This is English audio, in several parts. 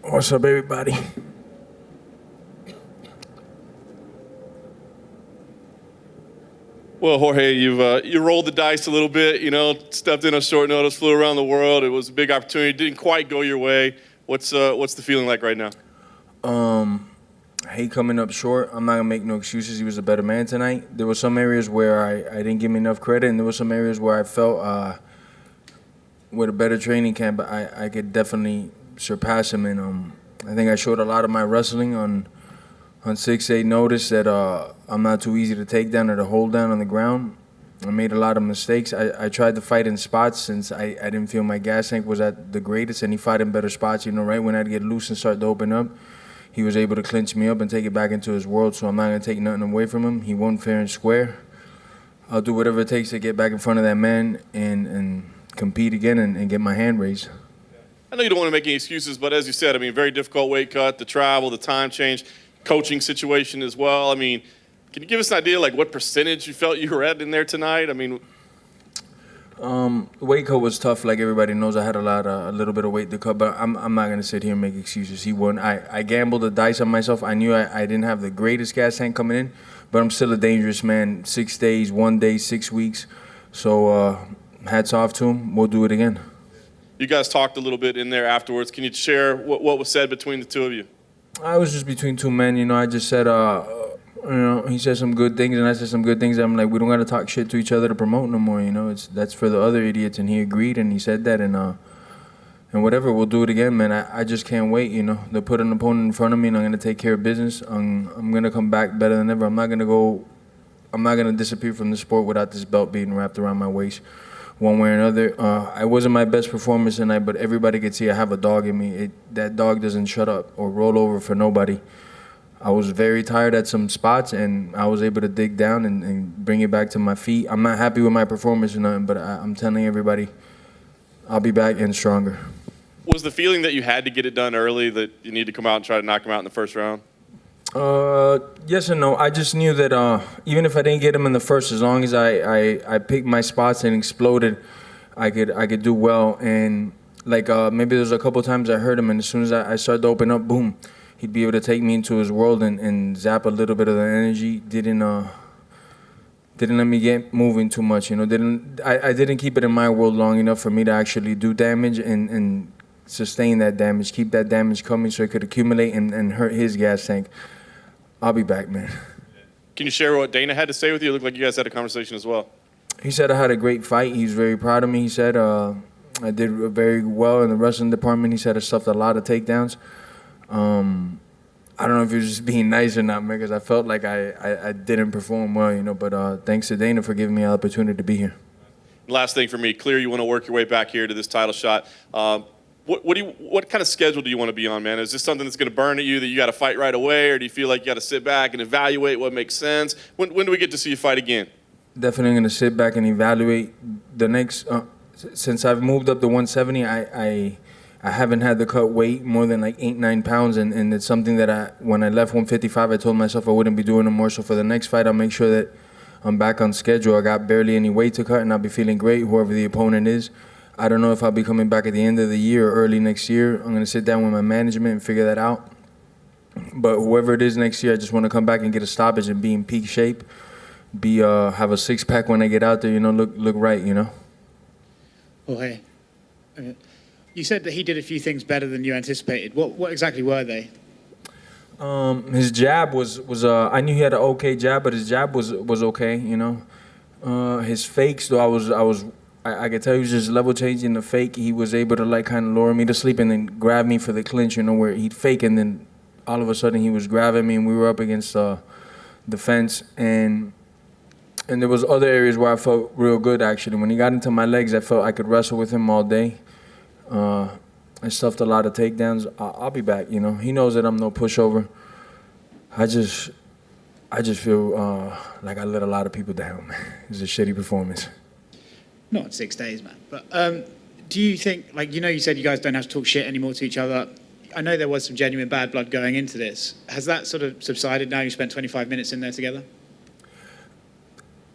What's up, everybody? Well, Jorge, you rolled the dice a little bit. Stepped in on short notice, flew around the world. It was a big opportunity. Didn't quite go your way. What's the feeling like right now? I hate coming up short. I'm not gonna make no excuses. He was a better man tonight. There were some areas where I didn't give him enough credit, and there were some areas where I felt with a better training camp, I could definitely surpass him. And I think I showed a lot of my wrestling on 6-8 notice that I'm not too easy to take down or to hold down on the ground. I made a lot of mistakes. I tried to fight in spots since I didn't feel my gas tank was at the greatest, and he fought in better spots. Right when I'd get loose and start to open up, he was able to clinch me up and take it back into his world. So I'm not going to take nothing away from him. He won fair and square. I'll do whatever it takes to get back in front of that man and compete again and get my hand raised. I know you don't want to make any excuses, but as you said, very difficult weight cut, the travel, the time change, coaching situation as well. Can you give us an idea like what percentage you felt you were at in there tonight? The weight cut was tough. Like everybody knows, I had a little bit of weight to cut, but I'm not gonna sit here and make excuses. He won. I gambled the dice on myself. I knew I didn't have the greatest gas tank coming in, but I'm still a dangerous man. 6 days, 1 day, 6 weeks. So hats off to him. We'll do it again. You guys talked a little bit in there afterwards. Can you share what was said between the two of you? I was just between two men. I just said, he said some good things, and I said some good things. I'm like, we don't got to talk shit to each other to promote no more. That's for the other idiots, and he agreed, and he said that, and whatever, we'll do it again, man. I just can't wait. They put an opponent in front of me, and I'm gonna take care of business. I'm gonna come back better than ever. I'm not gonna disappear from the sport without this belt being wrapped around my waist, one way or another. I wasn't my best performance tonight, but everybody could see I have a dog in me. That dog doesn't shut up or roll over for nobody. I was very tired at some spots, and I was able to dig down and bring it back to my feet. I'm not happy with my performance or nothing, but I'm telling everybody, I'll be back and stronger. Was the feeling that you had to get it done early, that you need to come out and try to knock him out in the first round? Yes and no. I just knew that even if I didn't get him in the first, as long as I picked my spots and exploded, I could do well. And maybe there's a couple times I hurt him, and as soon as I started to open up, boom, he'd be able to take me into his world and zap a little bit of the energy. Didn't let me get moving too much. I didn't keep it in my world long enough for me to actually do damage and sustain that damage, keep that damage coming so it could accumulate and hurt his gas tank. I'll be back, man. Can you share what Dana had to say with you? It looked like you guys had a conversation as well. He said I had a great fight. He's very proud of me. He said I did very well in the wrestling department. He said I stuffed a lot of takedowns. I don't know if he was just being nice or not, man, because I felt like I didn't perform well, but thanks to Dana for giving me an opportunity to be here. Last thing for me, clear you want to work your way back here to this title shot. What kind of schedule do you want to be on, man? Is this something that's going to burn at you that you got to fight right away, or do you feel like you got to sit back and evaluate what makes sense? When do we get to see you fight again? Definitely going to sit back and evaluate the next. Since I've moved up to 170, I haven't had to cut weight more than like 8-9 pounds, and it's something that when I left 155, I told myself I wouldn't be doing no more. So for the next fight, I'll make sure that I'm back on schedule. I got barely any weight to cut, and I'll be feeling great, whoever the opponent is. I don't know if I'll be coming back at the end of the year or early next year. I'm going to sit down with my management and figure that out. But whoever it is next year, I just want to come back and get a stoppage and be in peak shape, have a six-pack when I get out there, look right, Jorge, you said that he did a few things better than you anticipated. What exactly were they? His jab was I knew he had an okay jab, but his jab was okay, His fakes, though, I could tell he was just level changing the fake. He was able to kind of lower me to sleep and then grab me for the clinch, where he'd fake and then all of a sudden he was grabbing me and we were up against the fence. And there was other areas where I felt real good, actually. When he got into my legs, I felt I could wrestle with him all day. I stuffed a lot of takedowns. I'll be back, He knows that I'm no pushover. I just feel like I let a lot of people down, man. It was a shitty performance. Not in 6 days, man. But do you think, you said you guys don't have to talk shit anymore to each other. I know there was some genuine bad blood going into this. Has that sort of subsided now? You spent 25 minutes in there together?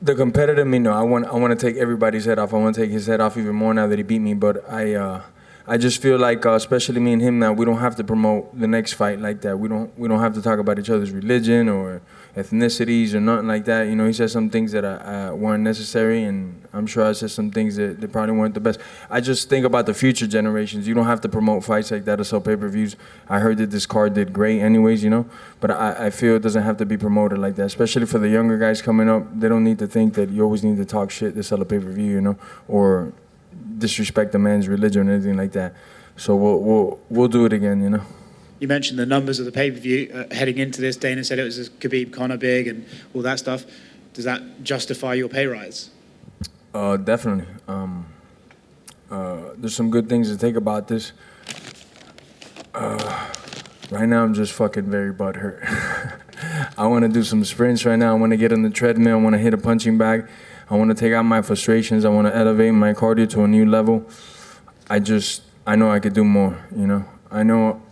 The competitive me, no. I want to take everybody's head off. I want to take his head off even more now that he beat me. But I I just feel like, especially me and him now, we don't have to promote the next fight like that. We don't have to talk about each other's religion or ethnicities or nothing like that. You know, he said some things that weren't necessary, and I'm sure I said some things that probably weren't the best. I just think about the future generations. You don't have to promote fights like that or sell pay-per-views. I heard that this card did great anyways, you know, but I feel it doesn't have to be promoted like that, especially for the younger guys coming up. They don't need to think that you always need to talk shit to sell a pay-per-view, you know, or disrespect a man's religion or anything like that. So we'll do it again, you know. You mentioned the numbers of the pay-per-view heading into this. Dana said it was a Khabib Conor big and all that stuff. Does that justify your pay rise? Definitely. There's some good things to think about this. Right now, I'm just fucking very butthurt. I want to do some sprints right now. I want to get on the treadmill. I want to hit a punching bag. I want to take out my frustrations. I want to elevate my cardio to a new level. I know I could do more, you know. I know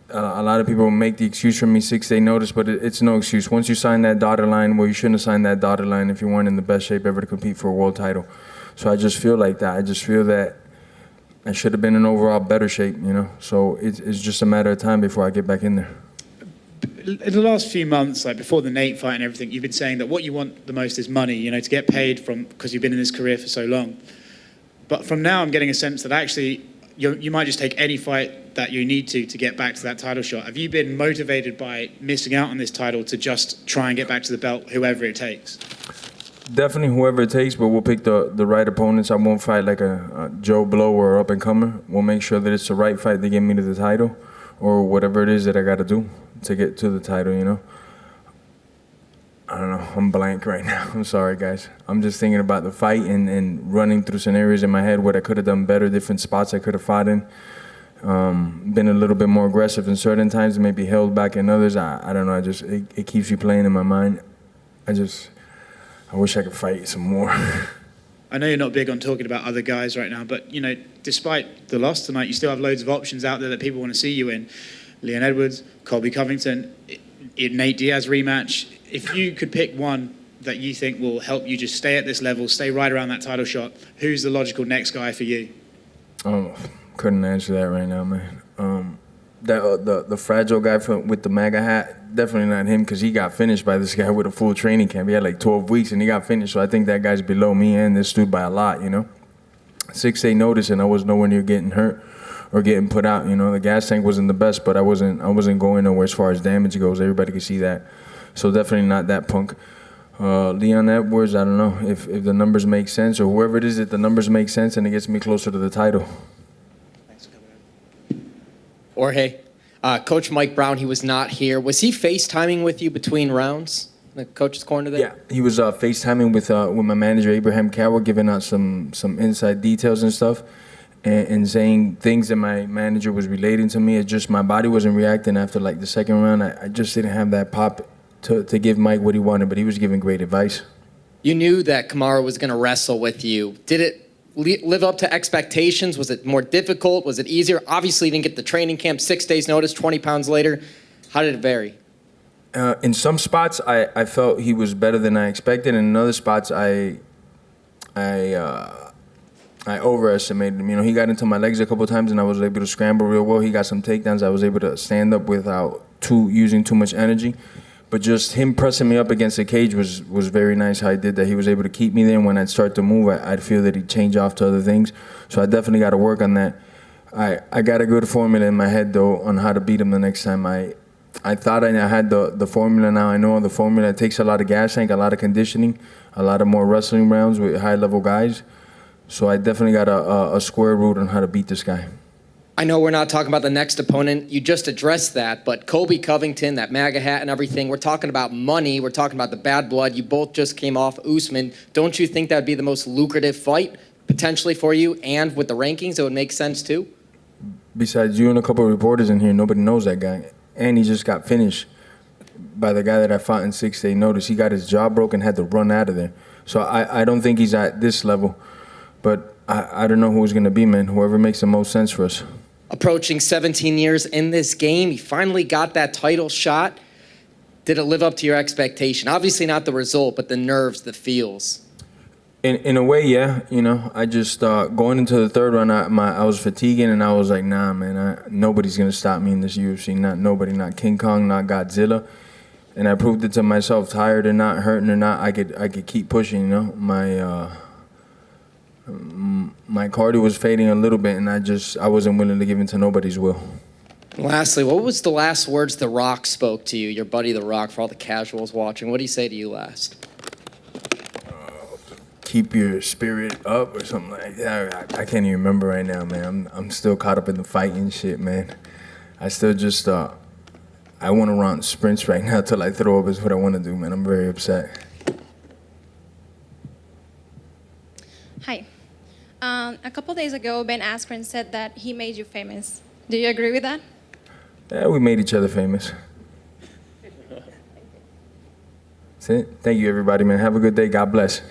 a lot of people make the excuse for me 6-day notice, but it's no excuse. Once you sign that dotted line, well, you shouldn't have signed that dotted line if you weren't in the best shape ever to compete for a world title. So I just feel like that. I just feel that I should have been in overall better shape, you know. So it's just a matter of time before I get back in there. In the last few months, like before the Nate fight and everything, you've been saying that what you want the most is money, you know, to get paid from, because you've been in this career for so long. But from now, I'm getting a sense that actually you might just take any fight that you need to get back to that title shot. Have you been motivated by missing out on this title to just try and get back to the belt, whoever it takes? Definitely whoever it takes, but we'll pick the right opponents. I won't fight like a Joe Blow or up-and-comer. We'll make sure that it's the right fight to get me to the title or whatever it is that I got to do to get to the title, you know. I don't know. I'm blank right now. I'm sorry, guys. I'm just thinking about the fight and running through scenarios in my head what I could have done better, different spots I could have fought in. Been a little bit more aggressive in certain times, maybe held back in others. I don't know. It keeps you playing in my mind. I wish I could fight some more. I know you're not big on talking about other guys right now, but, you know, despite the loss tonight, you still have loads of options out there that people want to see you in. Leon Edwards, Colby Covington, Nate Diaz rematch. If you could pick one that you think will help you just stay at this level, stay right around that title shot, who's the logical next guy for you? Couldn't answer that right now, man. The fragile guy with the MAGA hat, definitely not him, because he got finished by this guy with a full training camp. He had like 12 weeks and he got finished, so I think that guy's below me and this dude by a lot, you know. 6-day notice and I was nowhere near getting hurt or getting put out, you know. The gas tank wasn't the best, but I wasn't going nowhere as far as damage goes. Everybody could see that. So definitely not that punk. Leon Edwards, I don't know if the numbers make sense, or whoever it is that the numbers make sense and it gets me closer to the title. Thanks for coming on. Jorge, Coach Mike Brown, he was not here. Was he FaceTiming with you between rounds, the coach's corner there? Yeah, he was FaceTiming with my manager, Abraham Carroll, giving out some inside details and stuff. And saying things that my manager was relating to me. It's just my body wasn't reacting after like the second round. I just didn't have that pop to give Mike what he wanted, but he was giving great advice. You knew that Kamaru was going to wrestle with you. Did it live up to expectations? Was it more difficult? Was it easier? Obviously, you didn't get the training camp, 6 days notice, 20 pounds later. How did it vary? In some spots, I felt he was better than I expected. And in other spots, I overestimated him. You know, he got into my legs a couple of times, and I was able to scramble real well. He got some takedowns. I was able to stand up without using too much energy. But just him pressing me up against the cage was very nice how he did that. He was able to keep me there, and when I'd start to move, I'd feel that he'd change off to other things. So I definitely got to work on that. I got a good formula in my head, though, on how to beat him the next time. I thought I had the formula. Now I know the formula. It takes a lot of gas tank, a lot of conditioning, a lot of more wrestling rounds with high-level guys. So I definitely got a square root on how to beat this guy. I know we're not talking about the next opponent. You just addressed that, but Colby Covington, that MAGA hat and everything, we're talking about money. We're talking about the bad blood. You both just came off Usman. Don't you think that would be the most lucrative fight potentially for you? And with the rankings, it would make sense too? Besides you and a couple of reporters in here, nobody knows that guy. And he just got finished by the guy that I fought in 6-day notice. He got his jaw broken, had to run out of there. So I don't think he's at this level. But I don't know who he's going to be, man. Whoever makes the most sense for us. Approaching 17 years in this game, he finally got that title shot. Did it live up to your expectation? Obviously not the result, but the nerves, the feels. In a way, yeah. You know, I just going into the third round, I was fatiguing, and I was like, nah, man, nobody's gonna stop me in this UFC. Not nobody, not King Kong, not Godzilla. And I proved it to myself. Tired or not, hurting or not, I could keep pushing. You know, my cardio was fading a little bit, and I wasn't willing to give in to nobody's will. Lastly, what was the last words The Rock spoke to you, your buddy The Rock, for all the casuals watching? What did he say to you last? Keep your spirit up or something like that. I can't even remember right now, man. I'm still caught up in the fighting shit, man. I still just I want to run sprints right now till I throw up is what I want to do, man. I'm very upset. Hi. A couple days ago, Ben Askren said that he made you famous. Do you agree with that? Yeah, we made each other famous. That's it. Thank you, everybody, man. Have a good day. God bless.